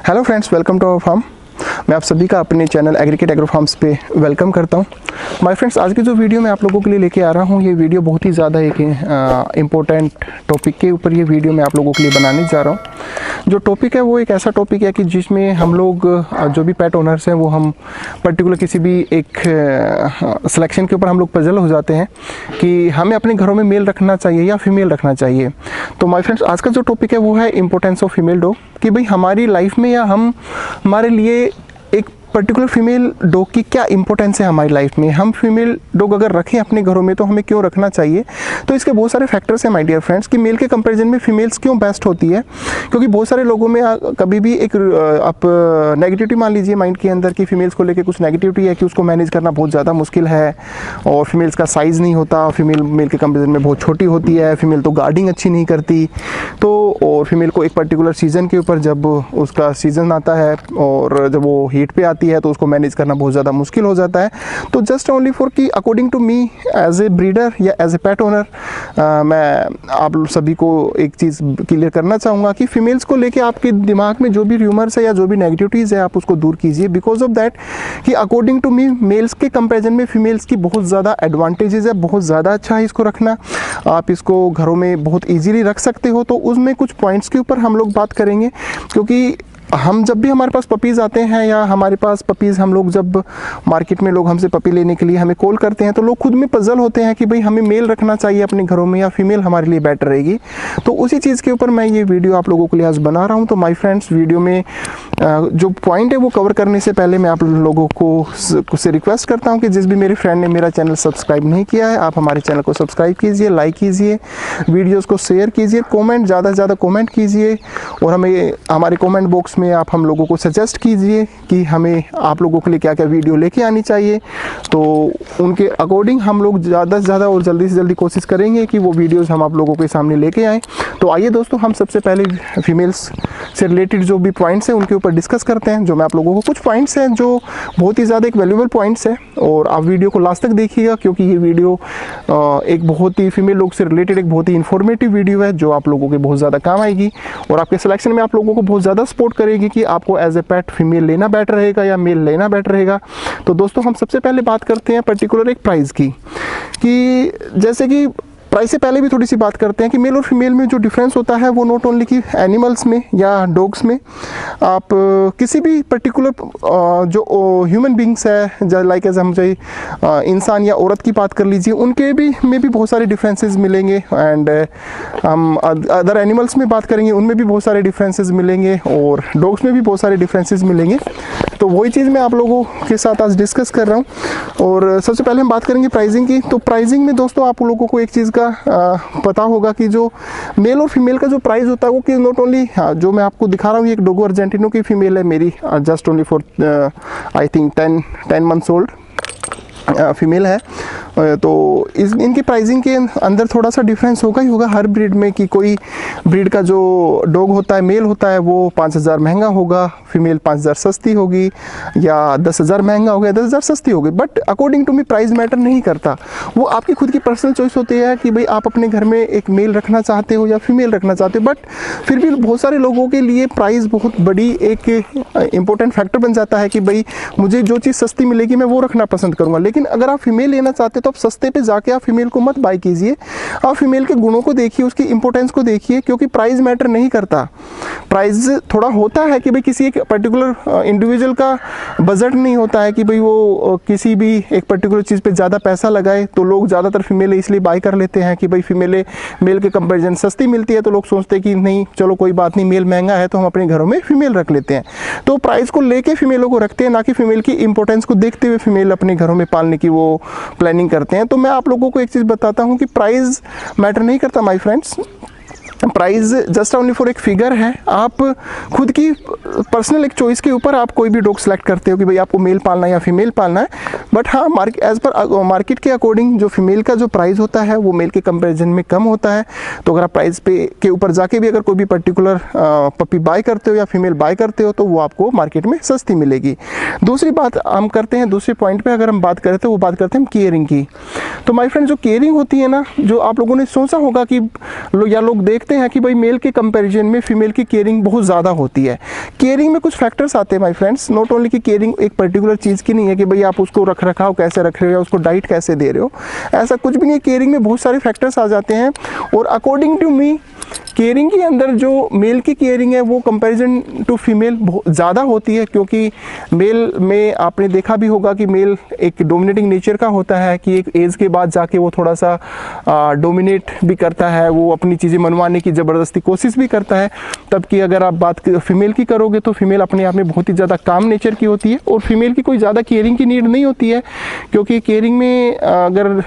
Hello friends, welcome to our farm. मैं आप सभी का अपने चैनल एग्रीकेट एग्रो फार्म्स पे वेलकम करता हूं। माय फ्रेंड्स, आज की जो वीडियो मैं आप लोगों के लिए लेके आ रहा हूं, ये वीडियो बहुत ही ज़्यादा एक इम्पोर्टेंट टॉपिक के ऊपर ये वीडियो मैं आप लोगों के लिए बनाने जा रहा हूं। जो टॉपिक है वो एक ऐसा टॉपिक है कि जिसमें हम लोग जो भी पेट ओनर्स हैं वो हम पर्टिकुलर किसी भी एक सिलेक्शन के ऊपर हम लोग पजल हो जाते हैं कि हमें अपने घरों में मेल रखना चाहिए या फीमेल रखना चाहिए। तो माय फ्रेंड्स, आज का जो टॉपिक है वो है इम्पोर्टेंस ऑफ फीमेल डॉग, कि भाई हमारी लाइफ में या हमारे लिए एक पर्टिकुलर फीमेल डॉग की क्या इंपॉर्टेंस है हमारी लाइफ में। हम फीमेल डॉग अगर रखें अपने घरों में तो हमें क्यों रखना चाहिए। तो इसके बहुत सारे फैक्टर्स हैं माय डियर फ्रेंड्स, कि मेल के कंपैरिजन में फीमेल्स क्यों बेस्ट होती है। क्योंकि बहुत सारे लोगों में कभी भी एक आप नेगेटिविटी मान लीजिए माइंड के अंदर कि फीमेल्स को लेकर कुछ नेगेटिविटी है कि उसको मैनेज करना बहुत ज़्यादा मुश्किल है, और फीमेल्स का साइज़ नहीं होता, फीमेल मेल के कंपैरिजन में बहुत छोटी होती है, फीमेल तो गार्डिंग अच्छी नहीं करती। तो और फीमेल को एक पर्टिकुलर सीज़न के ऊपर जब उसका सीज़न आता है और जब वो हीट पे आती है तो उसको मैनेज करना बहुत ज़्यादा मुश्किल हो जाता है। तो जस्ट ओनली फॉर कि according to me as a breeder या एज ए पेट ओनर, मैं आप सभी को एक चीज़ क्लियर करना चाहूँगा कि फीमेल्स को लेके आपके दिमाग में जो भी र्यूमर्स है या जो भी नेगेटिविटीज़ है आप उसको दूर कीजिए। बिकॉज ऑफ दैट कि अकॉर्डिंग टू मी मेल्स के कंपेरिजन में फीमेल्स की बहुत ज़्यादा एडवांटेजेस है, बहुत ज़्यादा अच्छा है इसको रखना। आप इसको घरों में बहुत ईजीली रख सकते हो। तो उसमें कुछ पॉइंट्स के ऊपर हम लोग बात करेंगे, क्योंकि हम जब भी हमारे पास पपीज़ आते हैं या हमारे पास पपीज़ हम लोग जब मार्केट में लोग हमसे पपी लेने के लिए हमें कॉल करते हैं तो लोग खुद में पजल होते हैं कि भाई हमें मेल रखना चाहिए अपने घरों में या फीमेल हमारे लिए बेटर रहेगी। तो उसी चीज़ के ऊपर मैं ये वीडियो आप लोगों के लिए आज बना रहा हूँ। तो माय फ्रेंड्स, वीडियो में जो पॉइंट है वो कवर करने से पहले मैं आप लोगों को से रिक्वेस्ट करता हूँ कि जिस भी मेरे फ्रेंड ने मेरा चैनल सब्सक्राइब नहीं किया है, आप हमारे चैनल को सब्सक्राइब कीजिए, लाइक कीजिए, वीडियोज़ को शेयर कीजिए, कॉमेंट ज़्यादा से ज़्यादा कॉमेंट कीजिए, और हमें हमारे कॉमेंट बॉक्स में आप हम लोगों को सजेस्ट कीजिए कि हमें आप लोगों के लिए क्या क्या वीडियो लेके आनी चाहिए। तो उनके अकॉर्डिंग हम लोग ज़्यादा से ज़्यादा और जल्दी से जल्दी कोशिश करेंगे कि वो वीडियोस हम आप लोगों के सामने लेके आएँ। तो आइए दोस्तों, हम सबसे पहले फीमेल्स से रिलेटेड जो भी पॉइंट्स हैं उनके ऊपर डिस्कस करते हैं। जो मैं आप लोगों को कुछ पॉइंट्स हैं जो बहुत ही ज़्यादा एक वैल्यूएबल पॉइंट्स हैं, और आप वीडियो को लास्ट तक देखिएगा, क्योंकि ये वीडियो एक बहुत ही फीमेल लोग से रिलेटेड एक बहुत ही इन्फॉर्मेटिव वीडियो है जो आप लोगों के बहुत ज़्यादा काम आएगी और आपके सिलेक्शन में आप लोगों को बहुत ज़्यादा सपोर्ट करेगी कि आपको एज ए पेट फीमेल लेना बेटर रहेगा या मेल लेना बेटर रहेगा। तो दोस्तों, हम सबसे पहले बात करते हैं पर्टिकुलर एक प्राइस की, कि जैसे कि प्राइस से पहले भी थोड़ी सी बात करते हैं कि मेल और फीमेल में जो डिफरेंस होता है वो नॉट ओनली कि एनिमल्स में या डॉग्स में, आप किसी भी पर्टिकुलर जो ह्यूमन बींग्स है लाइक एज हम चाहे इंसान या औरत की बात कर लीजिए, उनके भी में भी बहुत सारे डिफरेंसेस मिलेंगे। एंड हम अदर एनिमल्स में बात करेंगे, उनमें भी बहुत सारे डिफरेंसेस मिलेंगे, और डॉग्स में भी बहुत सारे डिफरेंसेस मिलेंगे। तो वही चीज़ मैं आप लोगों के साथ आज डिस्कस कर रहा हूँ। और सबसे पहले हम बात करेंगे प्राइसिंग की। तो प्राइसिंग में दोस्तों आप लोगों को एक चीज़ का पता होगा कि जो मेल और फीमेल का जो प्राइस होता है वो कि नॉट ओनली जो मैं आपको दिखा रहा हूँ, एक डोगो अर्जेंटिनो की फीमेल है मेरी, just only for I think 10 months old female है। तो इनकी प्राइसिंग के अंदर थोड़ा सा डिफरेंस होगा ही होगा हर ब्रीड में, कि कोई ब्रीड का जो डॉग होता है मेल होता है वो 5,000 महंगा होगा, फीमेल 5,000 सस्ती होगी, या 10,000 महंगा हो गया 10,000 सस्ती होगी। But according to me price matter नहीं करता, वो आपकी खुद की पर्सनल चॉइस होती है कि भाई आप अपने घर में एक मेल रखना चाहते हो या फीमेल रखना चाहते हो। बट फिर भी बहुत सारे लोगों के लिए प्राइस बहुत बड़ी एक इंपॉर्टेंट फैक्टर बन जाता है कि भाई मुझे जो चीज़ सस्ती मिलेगी मैं वो रखना पसंद करूँगा। लेकिन अगर आप फीमेल लेना चाहते हो तो आप सस्ते पे जाके आप फीमेल को मत बाय कीजिए, आप फीमेल के गुणों को देखिए, उसकी इंपॉर्टेंस को देखिए, क्योंकि प्राइस मैटर नहीं करता। प्राइस थोड़ा होता है कि भाई किसी एक पर्टिकुलर इंडिविजुअल का बजट नहीं होता है कि भाई वो किसी भी एक पर्टिकुलर चीज़ पे ज़्यादा पैसा लगाए, तो लोग ज़्यादातर फीमेल इसलिए बाय कर लेते हैं कि भाई फीमेल मेल के कंपेरिजन सस्ती मिलती है, तो लोग सोचते हैं कि नहीं चलो कोई बात नहीं, मेल महंगा है तो हम अपने घरों में फीमेल रख लेते हैं। तो प्राइस को लेके फीमेलों को रखते हैं, ना कि फीमेल की इंपॉर्टेंस को देखते हुए फीमेल अपने घरों में पालने की वो प्लानिंग करते हैं। तो मैं आप लोगों को एक चीज़ बताता हूँ कि प्राइस मैटर नहीं करता my friends. Price just only for एक फिगर है। आप खुद की पर्सनल एक चॉइस के ऊपर आप कोई भी डॉग सेलेक्ट करते हो कि भाई आपको मेल पालना है या फीमेल पालना है। बट हाँ, एज पर मार्केट के अकॉर्डिंग जो फीमेल का जो प्राइस होता है वो मेल के कंपैरिजन में कम होता है। तो अगर आप प्राइस पे के ऊपर जाके भी अगर कोई भी पर्टिकुलर पपी बाय करते हो या फीमेल बाय करते हो तो वो आपको मार्केट में सस्ती मिलेगी। दूसरी बात हम करते हैं, दूसरे पॉइंट पे अगर हम बात करें तो वो बात करते हैं केयरिंग की। तो माय फ्रेंड, जो केयरिंग होती है ना, जो आप लोगों ने सोचा होगा कि लोग देख देखते हैं कि भाई मेल के कंपैरिजन में फीमेल की केयरिंग बहुत ज़्यादा होती है। केयरिंग में कुछ फैक्टर्स आते हैं माय फ्रेंड्स, नॉट ओनली कि केयरिंग एक पर्टिकुलर चीज़ की नहीं है कि भाई आप उसको रख रखाव कैसे रख रहे हो या उसको डाइट कैसे दे रहे हो, ऐसा कुछ भी नहीं है। केयरिंग में बहुत सारे फैक्टर्स आ जाते हैं और अकॉर्डिंग टू मी केयरिंग के अंदर जो मेल की केयरिंग है वो कंपैरिजन टू फीमेल बहुत ज़्यादा होती है, क्योंकि मेल में आपने देखा भी होगा कि मेल एक डोमिनेटिंग नेचर का होता है कि एक एज के बाद जाके वो थोड़ा सा डोमिनेट भी करता है, वो अपनी चीज़ें मनवाने की ज़बरदस्ती कोशिश भी करता है। तब की अगर आप बात फीमेल की करोगे तो फीमेल अपने आप में बहुत ही ज़्यादा काम नेचर की होती है और फीमेल की कोई ज़्यादा केयरिंग की नीड नहीं होती है, क्योंकि केयरिंग में अगर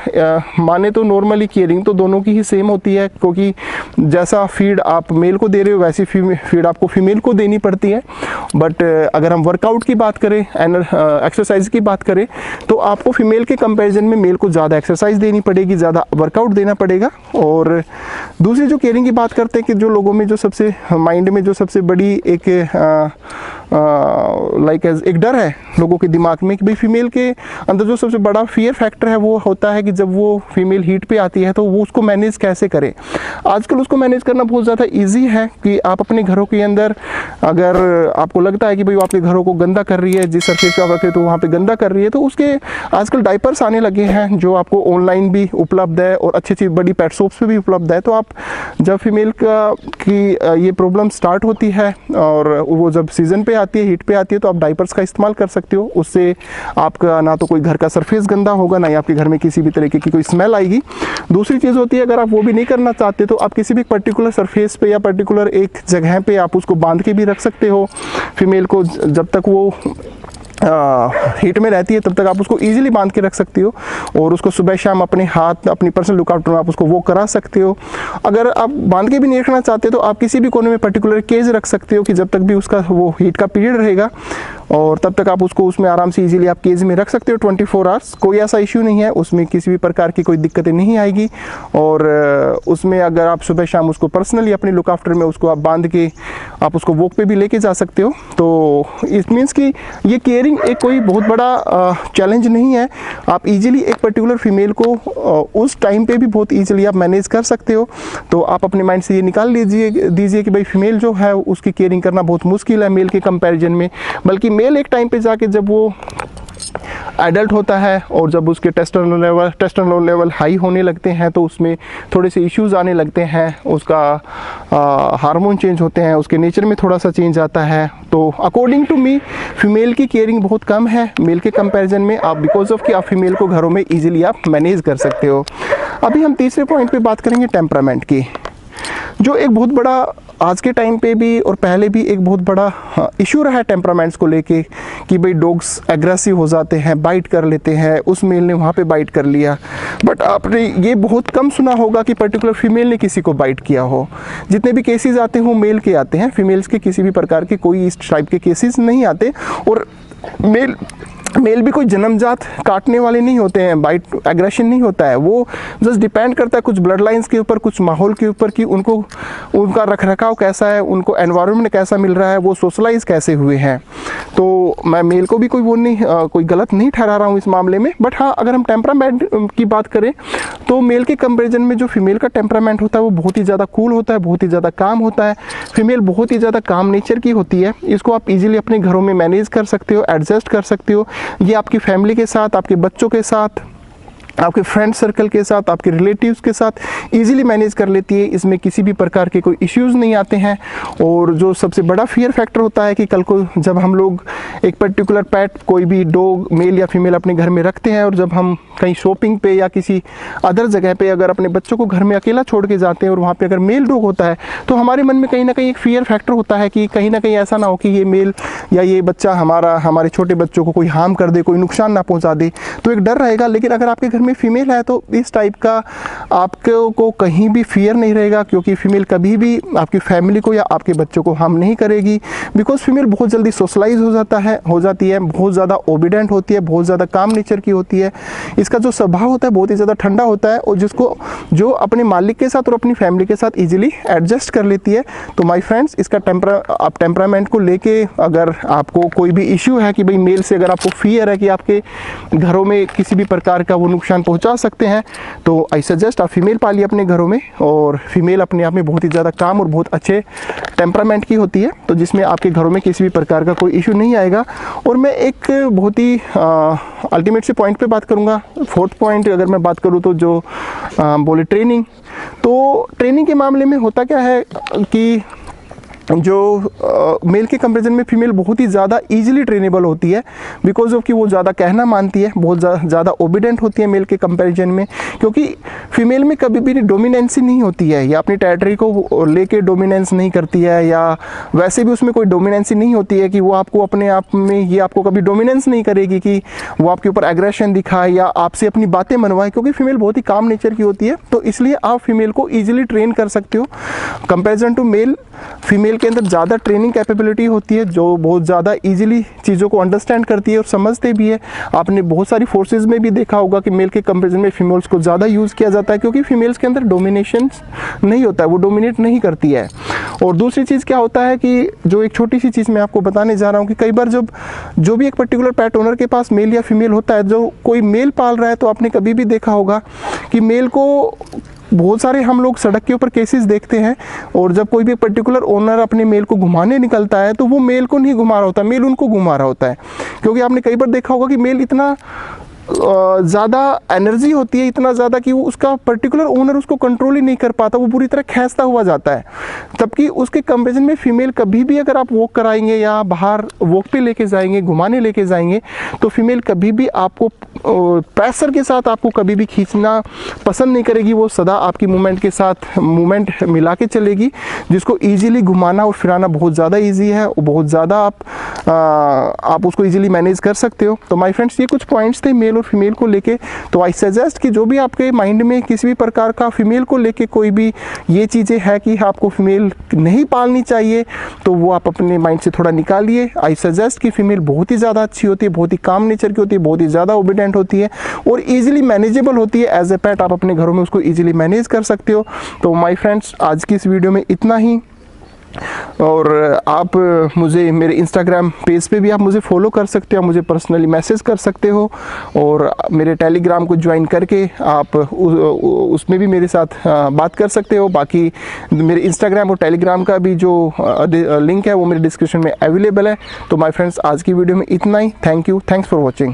माने तो नॉर्मली केयरिंग तो दोनों की ही सेम होती है, क्योंकि जैसा फीड आप मेल को दे रहे हो वैसी फीड आपको फीमेल को देनी पड़ती है। बट अगर हम वर्कआउट की बात करें, एक्सरसाइज की बात करें, तो आपको फीमेल के कंपैरिजन में मेल को ज़्यादा एक्सरसाइज देनी पड़ेगी, ज़्यादा वर्कआउट देना पड़ेगा। और दूसरी जो केयरिंग की बात करते हैं कि जो लोगों में जो सबसे माइंड में जो सबसे बड़ी एक एक डर है लोगों के दिमाग में कि भाई फीमेल के अंदर जो सबसे बड़ा फियर फैक्टर है वो होता है कि जब वो फीमेल हीट पे आती है तो वो उसको मैनेज कैसे करें। आजकल उसको मैनेज करना बहुत ज़्यादा इजी है कि आप अपने घरों के अंदर अगर आपको लगता है कि भाई वो आपके घरों को गंदा कर रही है, जिस सरफेस पे आप रखते तो वहाँ पे गंदा कर रही है, तो उसके आजकल डाइपर्स आने लगे हैं जो आपको ऑनलाइन भी उपलब्ध है और अच्छी अच्छी बड़ी पेट शॉप्स पे भी उपलब्ध है। तो आप जब फीमेल की ये प्रॉब्लम स्टार्ट होती है और वो जब सीज़न पे आती है, हीट पे आती है, तो आप डाइपर्स का इस्तेमाल कर सकते हो। उससे आपका ना तो कोई घर का सरफेस गंदा होगा, ना ही आपके घर में किसी भी तरीके की कोई स्मेल आएगी। दूसरी चीज़ होती है अगर आप वो भी नहीं करना चाहते तो आप किसी भी पर्टिकुलर सरफेस पे या पर्टिकुलर एक जगह पे आप उसको बांध के भी रख सकते हो फीमेल को। जब तक वो हीट में रहती है तब तक आप उसको इजीली बांध के रख सकते हो और उसको सुबह शाम अपने हाथ अपनी पर्सनल लुकआउट में आप उसको वो करा सकते हो। अगर आप बांध के भी नहीं रखना चाहते तो आप किसी भी कोने में पर्टिकुलर केज रख सकते हो कि जब तक भी उसका वो हीट का पीरियड रहेगा और तब तक आप उसको उसमें आराम से इजीली आप केज में रख सकते हो 24 आवर्स। कोई ऐसा इश्यू नहीं है, उसमें किसी भी प्रकार की कोई दिक्कतें नहीं आएगी। और उसमें अगर आप सुबह शाम उसको पर्सनली अपनी लुक आफ्टर में उसको आप बांध के आप उसको वॉक पे भी लेके जा सकते हो। तो इट मीन्स कि ये केयरिंग एक कोई बहुत बड़ा चैलेंज नहीं है। आप इजीली एक पर्टिकुलर फीमेल को उस टाइम पे भी बहुत इजीली आप मैनेज कर सकते हो। तो आप अपने माइंड से ये निकाल दीजिए कि भाई फीमेल जो है उसकी केयरिंग करना बहुत मुश्किल है मेल के कंपैरिजन में। बल्कि मेल एक टाइम पे जाके जब वो एडल्ट होता है और जब उसके टेस्टोस्टेरोन लेवल हाई होने लगते हैं तो उसमें थोड़े से इश्यूज आने लगते हैं, उसका हार्मोन चेंज होते हैं, उसके नेचर में थोड़ा सा चेंज आता है। तो अकॉर्डिंग टू मी फीमेल की केयरिंग बहुत कम है मेल के कंपैरिजन में, आप बिकॉज ऑफ कि आप फीमेल को घरों में इजीली आप मैनेज कर सकते हो। अभी हम तीसरे पॉइंट पे बात करेंगे टेम्परामेंट की, जो एक बहुत बड़ा आज के टाइम पे भी और पहले भी एक बहुत बड़ा इशू रहा है टेम्परामेंट्स को लेके कि भाई डॉग्स एग्रेसिव हो जाते हैं, बाइट कर लेते हैं। उस मेल ने वहाँ पे बाइट कर लिया, बट आपने ये बहुत कम सुना होगा कि पर्टिकुलर फीमेल ने किसी को बाइट किया हो। जितने भी केसेस आते हैं वो मेल के आते हैं, फीमेल्स के किसी भी प्रकार के कोई इस टाइप के केसेस नहीं आते। और मेल भी कोई जन्मजात काटने वाले नहीं होते हैं, बाइट एग्रेशन नहीं होता है। वो जस्ट डिपेंड करता है कुछ ब्लड लाइंस के ऊपर, कुछ माहौल के ऊपर कि उनको उनका रखरखाव कैसा है, उनको एनवायरनमेंट कैसा मिल रहा है, वो सोशलाइज कैसे हुए हैं। तो मैं मेल को भी कोई गलत नहीं ठहरा रहा हूँ इस मामले में। बट हाँ, अगर हम टेम्परामेंट की बात करें तो मेल के कंपेरिजन में जो फीमेल का टेम्परामेंट होता है वो बहुत ही ज़्यादा कूल होता है, बहुत ही ज़्यादा काम होता है। फीमेल बहुत ही ज़्यादा काम नेचर की होती है। इसको आप इजीली अपने घरों में मैनेज कर सकते हो, एडजस्ट कर सकते हो। ये आपकी फैमिली के साथ, आपके बच्चों के साथ, आपके फ्रेंड सर्कल के साथ, आपके रिलेटिव्स के साथ इजीली मैनेज कर लेती है। इसमें किसी भी प्रकार के कोई इश्यूज़ नहीं आते हैं। और जो सबसे बड़ा फियर फैक्टर होता है कि कल को जब हम लोग एक पर्टिकुलर पेट, कोई भी डॉग मेल या फीमेल अपने घर में रखते हैं और जब हम कहीं शॉपिंग पे या किसी अदर जगह पे अगर अपने बच्चों को घर में अकेला छोड़ के जाते हैं और वहाँ पे अगर मेल डॉग होता है तो हमारे मन में कहीं ना कहीं एक फियर फैक्टर होता है कि कहीं ना कहीं ऐसा ना हो कि ये मेल या ये बच्चा हमारे छोटे बच्चों को कोई हार्म कर दे, कोई नुकसान ना पहुँचा दे, तो एक डर रहेगा। लेकिन अगर आपके घर में फीमेल है तो इस टाइप का आपको कहीं भी फियर नहीं रहेगा, क्योंकि फीमेल कभी भी आपकी फैमिली को या आपके बच्चों को हार्म नहीं करेगी। बिकॉज फीमेल बहुत जल्दी सोशलाइज हो जाती है, बहुत ज़्यादा ओबीडेंट होती है, बहुत ज़्यादा काम नेचर की होती है। इसका जो स्वभाव होता है बहुत ही ज़्यादा ठंडा होता है और जो अपने मालिक के साथ और अपनी फैमिली के साथ इजीली एडजस्ट कर लेती है। तो माय फ्रेंड्स, इसका आप टेम्परामेंट को लेके अगर आपको कोई भी इश्यू है कि भाई मेल से अगर आपको फियर है कि आपके घरों में किसी भी प्रकार का वो नुकसान नुकसान पहुंचा सकते हैं। तो आई सजेस्ट आप फीमेल पालिए अपने घरों में, और फीमेल अपने आप में बहुत ही ज़्यादा काम और बहुत अच्छे टेम्परामेंट की होती है, तो जिसमें आपके घरों में किसी भी प्रकार का कोई इशू नहीं आएगा। और मैं एक बहुत ही अल्टीमेट से पॉइंट पे बात करूँगा। फोर्थ पॉइंट अगर मैं बात करूँ तो जो बोले ट्रेनिंग, तो ट्रेनिंग के मामले में होता क्या है कि जो मेल के कंपैरिजन में फीमेल बहुत ही ज़्यादा इजीली ट्रेनेबल होती है, बिकॉज ऑफ कि वो ज़्यादा कहना मानती है, बहुत ज़्यादा ओबीडेंट होती है मेल के कंपैरिजन में। क्योंकि फीमेल में कभी भी डोमिनेंसी नहीं होती है, या अपनी टेरिटरी को लेके डोमिनेंस नहीं करती है, या वैसे भी उसमें कोई डोमिनेंसी नहीं होती है कि वो आपको अपने आप में, ये आपको कभी डोमिनेंस नहीं करेगी कि वो आपके ऊपर एग्रेशन दिखाए या आपसे अपनी बातें मनवाए, क्योंकि फीमेल बहुत ही काम नेचर की होती है। तो इसलिए आप फीमेल को ईजिली ट्रेन कर सकते हो कंपेरिजन टू मेल। फीमेल के अंदर ज़्यादा ट्रेनिंग कैपेबिलिटी होती है, जो बहुत ज़्यादा इजीली चीज़ों को अंडरस्टैंड करती है और समझते भी है। आपने बहुत सारी फोर्सेस में भी देखा होगा कि मेल के कंपैरिजन में फीमेल्स को ज़्यादा यूज़ किया जाता है, क्योंकि फीमेल्स के अंदर डोमिनेशन नहीं होता है, वो डोमिनेट नहीं करती है। और दूसरी चीज़ क्या होता है कि जो एक छोटी सी चीज़ मैं आपको बताने जा रहा हूँ कि कई बार जब जो भी एक पर्टिकुलर पेट ओनर के पास मेल या फीमेल होता है, जो कोई मेल पाल रहा है, तो आपने कभी भी देखा होगा कि मेल को, बहुत सारे हम लोग सड़क के ऊपर केसेस देखते हैं, और जब कोई भी पर्टिकुलर ओनर अपने मेल को घुमाने निकलता है तो वो मेल को नहीं घुमा रहा होता, मेल उनको घुमा रहा होता है। क्योंकि आपने कई बार देखा होगा कि मेल इतना ज़्यादा एनर्जी होती है, इतना ज़्यादा कि वो उसका पर्टिकुलर ओनर उसको कंट्रोल ही नहीं कर पाता, वो पूरी तरह खींचता हुआ जाता है। जबकि उसके कंपैरिजन में फीमेल कभी भी अगर आप वॉक कराएंगे या बाहर वॉक पे लेके जाएंगे, घुमाने लेके जाएंगे, तो फीमेल कभी भी आपको प्रेशर के साथ आपको कभी भी खींचना पसंद नहीं करेगी। वो सदा आपकी मूवमेंट के साथ मूवमेंट मिला के चलेगी, जिसको ईजिली घुमाना और फिराना बहुत ज़्यादा ईजी है, और बहुत ज़्यादा आप उसको ईजिली मैनेज कर सकते हो। तो माय फ्रेंड्स, ये कुछ पॉइंट्स थे मेल और फीमेल को लेके। तो आई सजेस्ट कि जो भी आपके माइंड में किसी भी प्रकार का फीमेल को लेके कोई भी ये चीज़ें है कि आपको फीमेल नहीं पालनी चाहिए, तो वो आप अपने माइंड से थोड़ा निकालिए। आई सजेस्ट कि फीमेल बहुत ही ज़्यादा अच्छी होती है, बहुत ही काम नेचर की होती है, बहुत ही ज़्यादा ओबीडेंट होती है, और ईजिली मैनेजेबल होती है। एज ए पेट आप अपने घरों में उसको ईजिली मैनेज कर सकते हो। तो माई फ्रेंड्स, आज की इस वीडियो में इतना ही। और आप मुझे मेरे इंस्टाग्राम पेज पे भी आप मुझे फॉलो कर सकते हो, मुझे पर्सनली मैसेज कर सकते हो, और मेरे टेलीग्राम को ज्वाइन करके आप उसमें भी मेरे साथ बात कर सकते हो। बाकी मेरे इंस्टाग्राम और टेलीग्राम का भी जो लिंक है वो मेरे डिस्क्रिप्शन में अवेलेबल है। तो माय फ्रेंड्स, आज की वीडियो में इतना ही। Thank you, thanks for watching.